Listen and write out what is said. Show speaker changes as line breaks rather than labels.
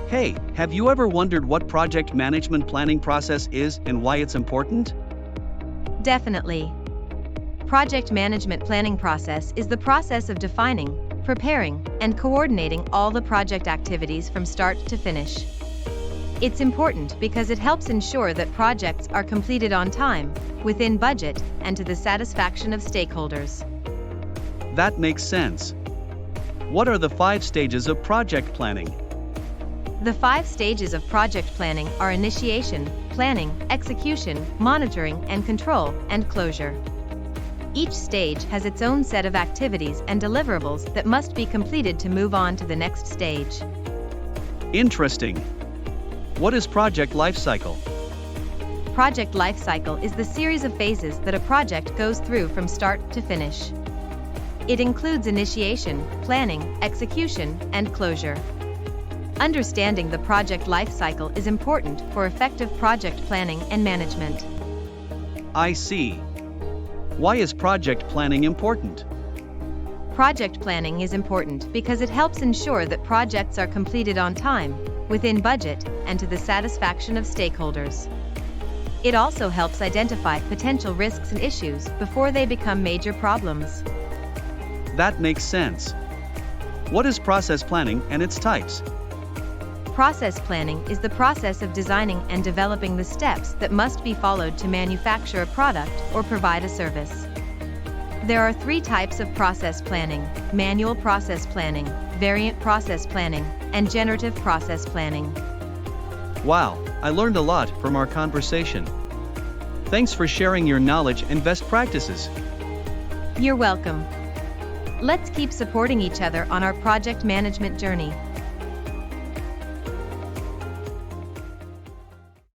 Hey, have you ever wondered what project management planning process is and why it's important?
Definitely. Project management planning process is the process of defining, preparing, and coordinating all the project activities from start to finish. It's important because it helps ensure that projects are completed on time, within budget, and to the satisfaction of stakeholders.
That makes sense. What are the 5 stages of project planning?
The 5 stages of project planning are initiation, planning, execution, monitoring and control, and closure. Each stage has its own set of activities and deliverables that must be completed to move on to the next stage.
Interesting. What is project lifecycle?
Project lifecycle is the series of phases that a project goes through from start to finish. It includes initiation, planning, execution, and closure. Understanding the project lifecycle is important for effective project planning and management.
I see. Why is project planning important?
Project planning is important because it helps ensure that projects are completed on time, within budget, and to the satisfaction of stakeholders. It also helps identify potential risks and issues before they become major problems.
That makes sense. What is process planning and its types?
Process planning is the process of designing and developing the steps that must be followed to manufacture a product or provide a service. There are 3 types of process planning: manual process planning, variant process planning, and generative process planning.
Wow, I learned a lot from our conversation. Thanks for sharing your knowledge and best practices.
You're welcome. Let's keep supporting each other on our project management journey.